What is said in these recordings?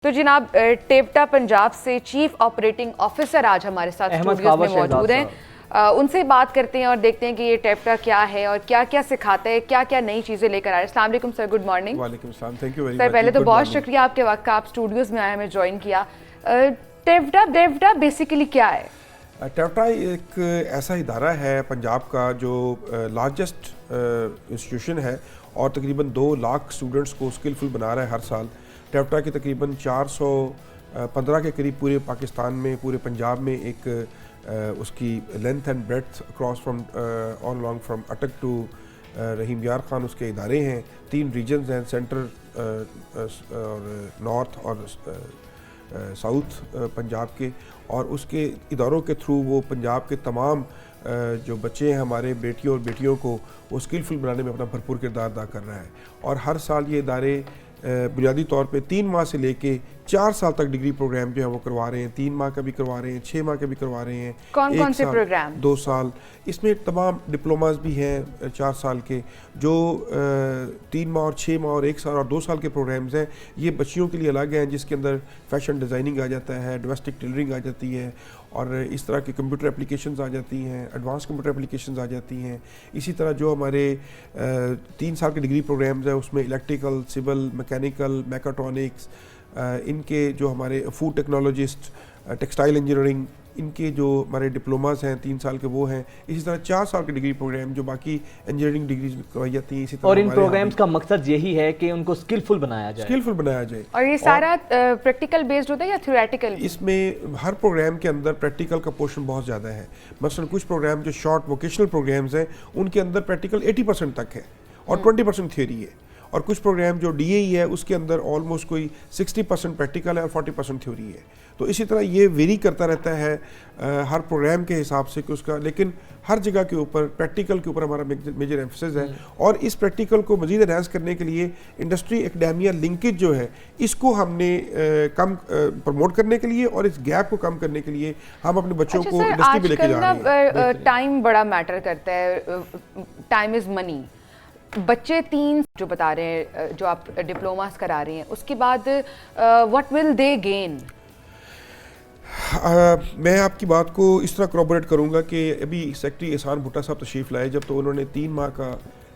تو جناب ٹیپٹا پنجاب سے چیف آپریٹنگ آفیسر آج ہمارے ساتھ اسٹوڈیوز میں موجود ہیں. ان سے بات کرتے ہیں اور دیکھتے ہیں کہ یہ ٹیپٹا کیا ہے اور کیا کیا سکھاتا ہے, کیا کیا نئی چیزیں لے کر آ رہے ہیں. السلام علیکم سر, گڈ مارننگ. وعلیکم السلام, تھینک یو ویری مچ. سر پہلے تو بہت شکریہ آپ کے وقت کا, آپ اسٹوڈیوز میں آئے, ہمیں جوائن کیا. ٹیپٹا بیسیکلی کیا ہے؟ ٹیپٹا ایک ایسا ادارہ ہے پنجاب کا جو لارجسٹ انسٹیٹیوشن ہے اور تقریباً 2 لاکھ اسٹوڈنٹس کو اسکلفل بنا رہا ہے ہر سال. ٹیپٹا کی تقریباً 415 کے قریب پورے پاکستان میں, پورے پنجاب میں ایک اس کی length and breadth across from all along from Attock to Rahim Yar Khan اس کے ادارے ہیں. 3 ریجنز ہیں, سینٹر اور نارتھ اور ساؤتھ پنجاب کے, اور اس کے اداروں کے تھرو وہ پنجاب کے تمام جو بچے ہیں ہمارے بیٹیوں اور بیٹیوں کو وہ اسکلفل بنانے میں اپنا بھرپور کردار ادا کر رہا ہے. اور ہر سال یہ ادارے بنیادی طور پہ 3 ماہ سے لے کے 4 سال تک ڈگری پروگرام جو ہے وہ کروا رہے ہیں. 3 ماہ کا بھی کروا رہے ہیں, 6 ماہ کا بھی کروا رہے ہیں. کون سے پروگرام؟ 2 سال. اس میں تمام ڈپلوماز بھی ہیں 4 سال کے, جو 3 ماہ اور 6 ماہ اور 1 سال اور 2 سال کے پروگرامز ہیں. یہ بچیوں کے لیے الگ ہیں جس کے اندر فیشن ڈیزائننگ آ جاتا ہے, ڈومیسٹک ٹیلرنگ آ جاتی ہے, اور اس طرح کی کمپیوٹر اپلیکیشنز آ جاتی ہیں, ایڈوانس کمپیوٹر اپلیکیشنز آ جاتی ہیں. اسی طرح جو ہمارے 3 سال کے ڈگری پروگرامز ہیں اس میں الیکٹریکل, سول, میکینیکل, میکاٹرونکس, ان کے جو ہمارے فوڈ ٹیکنالوجسٹ, ٹیکسٹائل انجینئرنگ, ان کے جو ہمارے ڈپلوماز ہیں 3 سال کے وہ ہیں. اسی طرح 4 سال کے ڈگری پروگرام جو باقی انجینئرنگ ڈگریز کروائی جاتی ہیں. اسی طرح اور ان پروگرامز کا مقصد یہی ہے کہ ان کو اسکلفل بنایا جائے. اور یہ سارا پریکٹیکل بیسڈ ہوتا ہے یا تھیوریٹیکل؟ اس میں ہر پروگرام کے اندر پریکٹیکل کا پورشن بہت زیادہ ہے. مثلا کچھ پروگرام جو شارٹ ووکیشنل پروگرامز ہیں ان کے اندر پریکٹیکل 80% تک ہے اور 20% تھیوری ہے. اور کچھ پروگرام جو ڈی اے ای ہے اس کے اندر آلموسٹ کوئی 60% پریکٹیکل ہے اور 40% تھیوری ہے. تو اسی طرح یہ ویری کرتا رہتا ہے ہر پروگرام کے حساب سے کہ اس کا, لیکن ہر جگہ کے اوپر پریکٹیکل کے اوپر ہمارا میجر ایمفسس ہے. اور اس پریکٹیکل کو مزید انہینس کرنے کے لیے انڈسٹری اکیڈیمیا لنکیج جو ہے اس کو ہم نے کم پروموٹ کرنے کے لیے اور اس گیپ کو کم کرنے کے لیے ہم اپنے بچوں کو انڈسٹری میں لے کے جا رہے ہیں. ٹائم بڑا میٹر کرتا ہے, ٹائم از منی. بچے 3 جو بتا رہے ہیں جو آپ ڈپلوماز کرا رہے ہیں, اس کے بعد what will they gain؟ میں آپ کی بات کو اس طرح کورابوریٹ کروں گا کہ ابھی سیکٹری احسان بھٹا صاحب تشریف لائے جب, تو انہوں نے 3 ماہ کا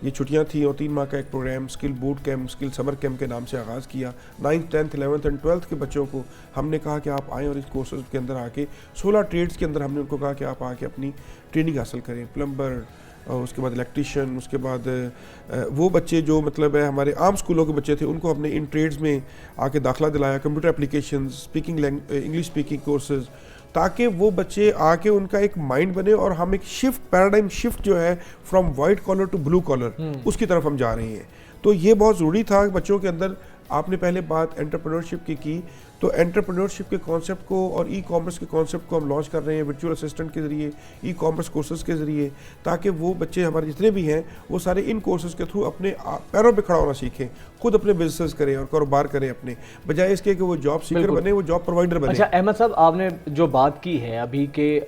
یہ چھٹیاں تھیں اور 3 ماہ کا ایک program skill boot camp, skill summer camp کے نام سے آغاز کیا. 9th 10th 11th and 12th کے بچوں کو ہم نے کہا کہ آپ آئیں اور اس کورسز کے اندر آ کے 16 ٹریڈز کے اندر ہم نے ان کو کہا کہ آپ آ کے اپنی ٹریننگ حاصل کریں. پلمبر, اس کے بعد الیکٹریشین, اس کے بعد وہ بچے جو مطلب ہے ہمارے عام اسکولوں کے بچے تھے ان کو ہم نے ان ٹریڈز میں آ کے داخلہ دلایا. Computer applications, speaking English speaking courses, تاکہ وہ بچے آ کے ان کا ایک مائنڈ بنے اور ہم ایک شفٹ, پیراڈائم شفٹ جو ہے from white collar to blue collar, اس کی طرف ہم جا رہے ہیں. تو یہ بہت ضروری تھا بچوں کے اندر. آپ نے پہلے بات انٹرپرینورشپ کی, تو انٹرپرینورشپ کے کانسیپٹ کو اور ای کامرس کے کانسیپٹ کو ہم لانچ کر رہے ہیں ورچوئل اسسٹنٹ کے ذریعے, ای کامرس کورسز کے ذریعے, تاکہ وہ بچے ہمارے جتنے بھی ہیں وہ سارے ان کورسز کے تھرو اپنے پیروں پہ کھڑا ہونا سیکھیں, خود اپنے بزنس کریں اور کاروبار کریں اپنے, بجائے اس کے کہ وہ جاب سیکر بنے, وہ جاب پرووائڈر بنے. اچھا احمد صاحب, آپ نے جو بات کی ہے ابھی کہ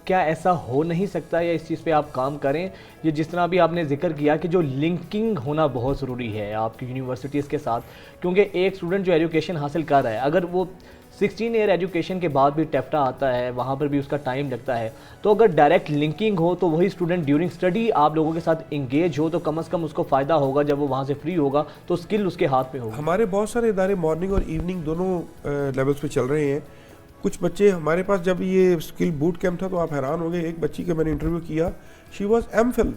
کیا ایسا ہو نہیں سکتا یا اس چیز پہ آپ کام کریں, یہ جس طرح ابھی آپ نے ذکر کیا کہ جو لنکنگ ہونا بہت ضروری ہے آپ کی یونیورسٹیز کے ساتھ, کیونکہ ایک اسٹوڈنٹ جو ایجوکیشن حاصل کر رہا ہے اگر وہ 16 ایئر ایجوکیشن کے بعد بھی ٹیپٹا آتا ہے, وہاں پر بھی اس کا ٹائم لگتا ہے, تو اگر ڈائریکٹ لنکنگ ہو تو وہی اسٹوڈنٹ ڈیورنگ اسٹڈی آپ لوگوں کے ساتھ انگیج ہو تو کم از کم اس کو فائدہ ہوگا. جب وہ وہاں سے فری ہوگا تو اسکل اس کے ہاتھ میں ہوگا. ہمارے بہت سارے ادارے مارننگ اور ایوننگ دونوں لیولس پہ چل رہے ہیں. کچھ بچے ہمارے پاس, جب یہ اسکل بوٹ کیمپ تھا تو آپ حیران ہو گئے, ایک بچی کا میں نے انٹرویو کیا, شی واز ایم فل,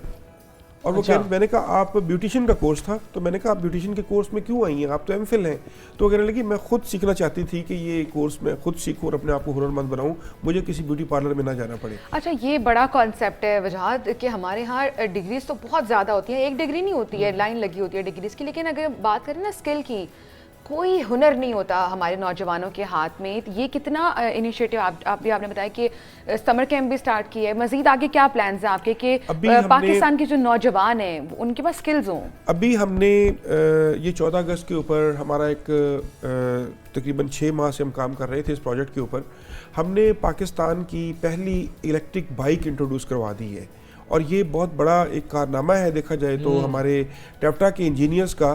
اور وہ میں نے کہا آپ بیوٹیشین کا کورس تھا, تو میں نے کہا آپ بیوٹیشین کے کورس میں کیوں آئی ہیں, آپ تو ایم فل ہیں. تو کہنے لگی میں خود سیکھنا چاہتی تھی کہ یہ کورس میں خود سیکھوں اور اپنے آپ کو ہنرمند بناؤں, مجھے کسی بیوٹی پارلر میں نہ جانا پڑے. اچھا, یہ بڑا کانسیپٹ ہے وجہاد کہ ہمارے ہاں ڈگریز تو بہت زیادہ ہوتی ہیں, ایک ڈگری نہیں ہوتی ہے, لائن لگی ہوتی ہے ڈگریز کی, لیکن اگر بات کریں نا اسکل کی, کوئی ہنر نہیں ہوتا ہمارے نوجوانوں کے ہاتھ میں. یہ کتنا انیشیٹو آپ نے بتایا کہ سمر کیمپ بھی سٹارٹ کیا ہے, مزید آگے کیا پلانز ہیں آپ کے کہ پاکستان کے جو نوجوان ہیں ان کے پاس سکلز ہوں؟ ابھی ہم نے یہ 14 اگست کے اوپر ہمارا ایک تقریباً 6 ماہ سے ہم کام کر رہے تھے اس پروجیکٹ کے اوپر. ہم نے پاکستان کی پہلی الیکٹرک بائک انٹروڈیوس کروا دی ہے, اور یہ بہت بڑا ایک کارنامہ ہے دیکھا جائے تو ہمارے ٹیپٹا کے انجینئرز کا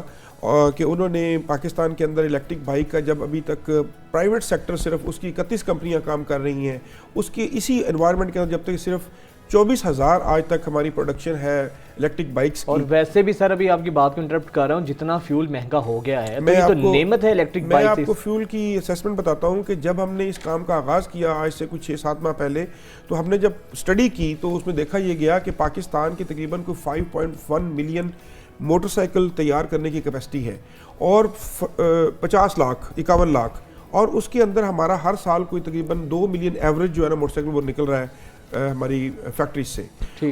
کہ انہوں نے پاکستان کے اندر الیکٹرک بائک کا جب ابھی تک پرائیویٹ سیکٹر صرف اس کی 31 کمپنیاں کام کر رہی ہیں, اس کی اسی انوائرمنٹ کے اندر جب تک صرف 24,000 آج تک ہماری پروڈکشن ہے الیکٹرک بائکس کی. اور ویسے بھی سر ابھی آپ کی بات کو انٹرپٹ کر رہا ہوں, جتنا فیول مہنگا ہو گیا ہے تو یہ تو نعمت ہے الیکٹرک بائک. میں آپ کو فیول کی اسیسمنٹ بتاتا ہوں کہ جب ہم نے اس کام کا آغاز کیا آج سے کچھ 6-7 ماہ پہلے, تو ہم نے جب اسٹڈی کی تو اس میں دیکھا یہ گیا کہ پاکستان کی تقریباً کوئی 5.1 ملین موٹر سائیکل تیار کرنے کی کیپیسٹی ہے اور 50 لاکھ 51 لاکھ, اور اس کے اندر ہمارا ہر سال کوئی تقریباً 2 ملین ایوریج جو ہے نا موٹر سائیکل وہ نکل رہا ہے ہماری فیکٹریز سے.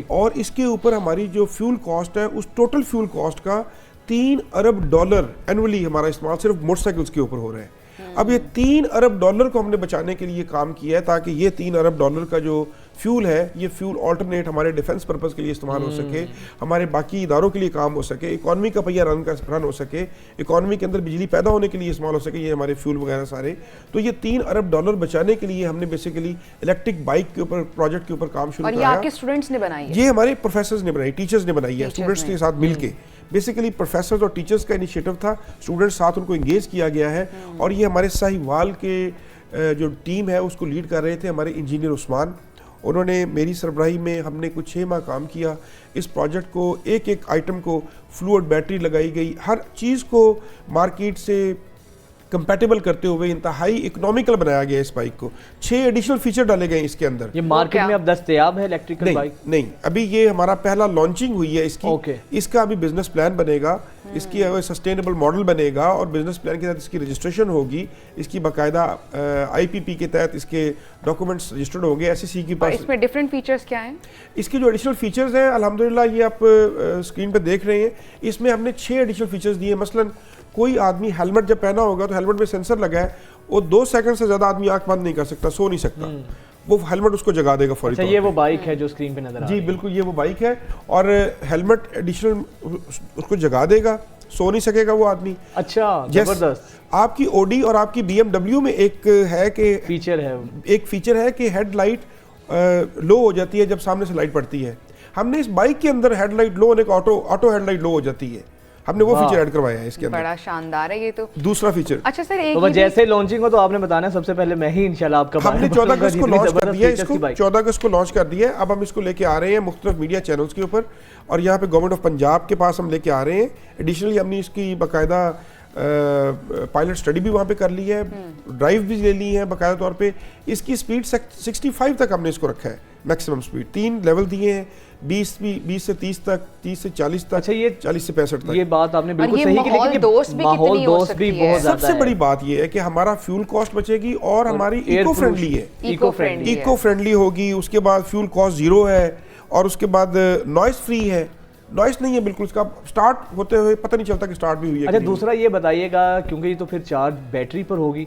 اور اس کے اوپر ہماری جو فیول کاسٹ ہے اس ٹوٹل فیول کاسٹ کا $3 ارب اینولی ہمارا استعمال صرف موٹر سائیکلز کے اوپر ہو رہا ہے. اب یہ $3 ارب کو ہم نے بچانے کے لیے کام کیا ہے تاکہ یہ $3 ارب کا جو فیول ہے یہ فیول آلٹرنیٹ ہمارے ڈیفنس پرپز کے لیے استعمال ہو سکے, ہمارے باقی اداروں کے لیے کام ہو سکے, اکانومی کا پہیہ رن ہو سکے, اکانومی کے اندر بجلی پیدا ہونے کے لیے استعمال ہو سکے, یہ ہمارے فیول وغیرہ سارے. تو یہ $3 ارب بچانے کے لیے ہم نے بیسیکلی الیکٹرک بائک کے اوپر پروجیکٹ کے اوپر کام شروع کیا. اور یہ آپ کے اسٹوڈنٹس نے بنائی ہے؟ یہ ہمارے پروفیسرز نے بنائی, ٹیچرز نے بنائی ہے, اسٹوڈنٹس کے ساتھ مل کے. بیسیکلی پروفیسرز اور ٹیچرز کا انیشیٹو تھا, اسٹوڈنٹس ساتھ ان کو انگیج کیا گیا ہے. اور یہ ہمارے ساہیوال کے جو ٹیم ہے اس کو لیڈ کر رہے تھے ہمارے انجینئر عثمان, انہوں نے میری سربراہی میں ہم نے کچھ 6 ماہ کام کیا. اس پروجیکٹ کو ایک آئٹم کو فلوئڈ بیٹری لگائی گئی, ہر چیز کو مارکیٹ سے کمپیٹیبل کرتے ہوئے انتہائی اکنامیکل بنایا گیا. اس بائک کو 6 ایڈیشنل فیچر ڈالے گئے اس کے اندر. یہ مارکیٹ میں اب دستیاب ہے الیکٹریکل بائک؟ نہیں, ابھی یہ ہمارا پہلا لانچنگ ہوئی ہے اس کی. اس کا ابھی بزنس پلان بنے گا, اس کی سسٹینیبل ماڈل بنے گا, اور بزنس پلان کے تحت اس کی رجسٹریشن ہوگی, اس کی باقاعدہ IPP کے تحت اس کے ڈاکومنٹس رجسٹرڈ ہوں گے SEC کے پاس. اس میں ڈیفرنٹ فیچرز کیا ہیں؟ اس کے جو ایڈیشنل فیچرز ہیں الحمدللہ یہ آپ اسکرین پہ دیکھ رہے ہیں, اس میں ہم نے 6 ایڈیشنل فیچرز دیے. مثلاً کوئی آدمی ہیلمٹ جب پہنا ہوگا تو ہیلمٹ میں سینسر لگا ہے, وہ 2 سیکنڈ سے زیادہ آدمی آنکھ بند نہیں کر سکتا, سو نہیں سکتا, وہ ہیلمٹ اس کو جگا دے گا فوری طور پہ. یہ وہ بائک ہے جو اسکرین پہ نظر آ رہی ہے؟ جی بالکل, یہ وہ بائک ہے, اور ہیلمٹ ایڈیشنل اس کو جگا دے گا, سو نہیں سکے گا وہ آدمی. اچھا زبردست. آپ کی اوڈی اور آپ کی BMW میں ایک ہے کہ فیچر ہے کہ ہیڈ لائٹ لو ہو جاتی ہے جب سامنے سے لائٹ پڑتی ہے. ہم نے اس بائک کے اندر ہیڈ لائٹ لو ہونے کا آٹو ہیڈ لائٹ لو ہو جاتی ہے, ہم نے وہ فیچر ایڈ کروایا ہے اس کے اندر. بڑا شاندار ہے یہ تو. دوسرا فیچر. اچھا سر, ایک تو جیسے لانچنگ ہو تو آپ نے بتانا سب سے پہلے میں ہی انشاءاللہ آپ کا ہم نے 14 اگست کو لانچ کر دیا, اس کو 14 اگست کو لانچ کر دیا. اب ہم اس کو لے کے آ رہے ہیں مختلف میڈیا چینلز کے اوپر, اور یہاں پہ گورنمنٹ آف پنجاب کے پاس ہم لے کے آ رہے ہیں. ایڈیشنلی ہم نے اس کی باقاعدہ پائلٹ اسٹڈی بھی وہاں پہ کر لی ہے, ڈرائیو بھی لے لی ہے باقاعدہ طور پہ. اس کی سپیڈ 65 تک ہم نے اس کو رکھا ہے, میکسیمم سپیڈ 3 لیول دیے ہیں, 20 سے 30 تک, 30 سے 40 تک, 40 سے 65 تک. یہ بات آپ نے بالکل صحیح کی, ماحول دوست بھی بہت سب سے بڑی بات یہ ہے کہ ہمارا فیول کاسٹ بچے گی اور ہماری ایکو فرینڈلی ہے, ایکو فرینڈلی ہوگی. اس کے بعد فیول کاسٹ 0 ہے, اور اس کے بعد نوائز فری ہے. نوائز نہیں ہے بالکل, اس کا سٹارٹ ہوتے ہوئے پتہ نہیں چلتا کہ سٹارٹ بھی ہوئی ہے. اچھا دوسرا یہ بتائیے گا, کیونکہ یہ تو پھر چارج بیٹری پر ہوگی,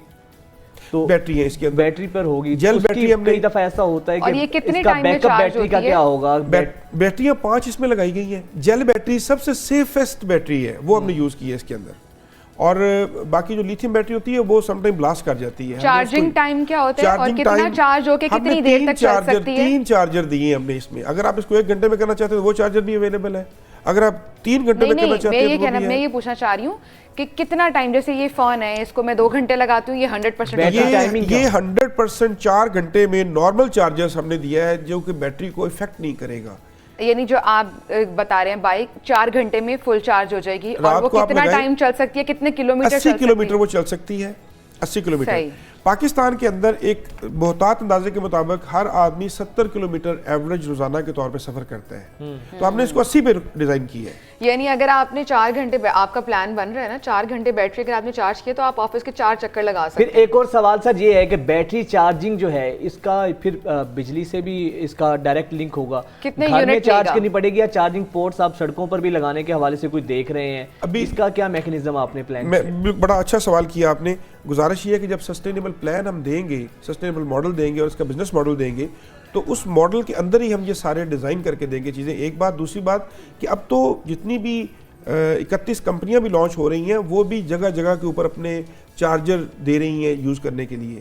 تو بیٹری ہے اس کے اندر, بیٹری پر ہوگی, جیل بیٹری. ہم کئی دفعہ ایسا ہوتا ہے کہ اس کا بیک اپ بیٹری کا کیا ہوگا؟ بیٹریاں 5 اس میں لگائی گئی ہیں. جیل بیٹری سب سے سیفسٹ بیٹری ہے, وہ ہم نے یوز کی ہے اس کے اندر. اور باقی جو لیتھیم بیٹری ہوتی ہے وہ سم ٹائم بلاسٹ کر جاتی ہے. چارجنگ ٹائم کیا ہوتا ہے اور کتنا چارج ہو کے کتنی دیر تک چل سکتی ہے؟ 3 چارجر دیے ہم نے اس میں. اگر آپ اس کو 1 گھنٹے میں کرنا چاہتے ہیں تو وہ چارجر بھی اویلیبل ہے, اگر آپ 3 گھنٹے میں کرنا چاہتے ہیں تو میں یہ پوچھنا چاہ رہی ہوں کہ کتنا ٹائم, جیسے یہ فون ہے اس کو میں 2 گھنٹے لگاتی ہوں, یہ 100% یہ 100% 4 گھنٹے میں نارمل چارجرز ہم نے دیا ہے جو کہ بیٹری کو افیکٹ نہیں کرے گا. یعنی جو آپ بتا رہے ہیں بائک 4 گھنٹے میں فل چارج ہو جائے گی, اور وہ کتنا ٹائم چل سکتی ہے, کتنے کلومیٹر 80 کلومیٹر وہ چل سکتی ہے, 80 کلومیٹر. پاکستان کے اندر ایک محتاط اندازے کے مطابق ہر آدمی 70 کلومیٹر ایوریج روزانہ کے طور پہ سفر کرتا ہے, تو ہم نے اس کو 80 پہ ڈیزائن کی ہے. یعنی اگر آپ نے 4 گھنٹے, آپ کا پلان بن رہا ہے نا 4 گھنٹے بیٹری اگر آپ نے چارج کیا تو آپ آفس کے 4 چکر لگا سکتے ہیں. پھر ایک اور سوال سر یہ ہے کہ بیٹری چارجنگ جو ہے اس کا پھر بجلی سے بھی اس کا ڈائریکٹ لنک ہوگا, گھر میں چارج کرنی پڑے گی یا چارجنگ پورٹس آپ سڑکوں پر بھی لگانے کے حوالے سے کوئی دیکھ رہے ہیں, ابھی اس کا کیا میکینزم آپ نے پلان کیا؟ بڑا اچھا سوال کیا آپ نے. گزارش یہ ہے کہ جب سسٹینیبل پلان ہم دیں گے, سسٹینیبل ماڈل دیں گے اور اس کا بزنس ماڈل دیں گے, تو اس ماڈل کے اندر ہی ہم یہ سارے ڈیزائن کر کے دیں گے چیزیں. ایک بات. دوسری بات کہ اب تو جتنی بھی 31 کمپنیاں بھی لانچ ہو رہی ہیں وہ بھی جگہ جگہ کے اوپر اپنے چارجر دے رہی ہیں یوز کرنے کے لیے.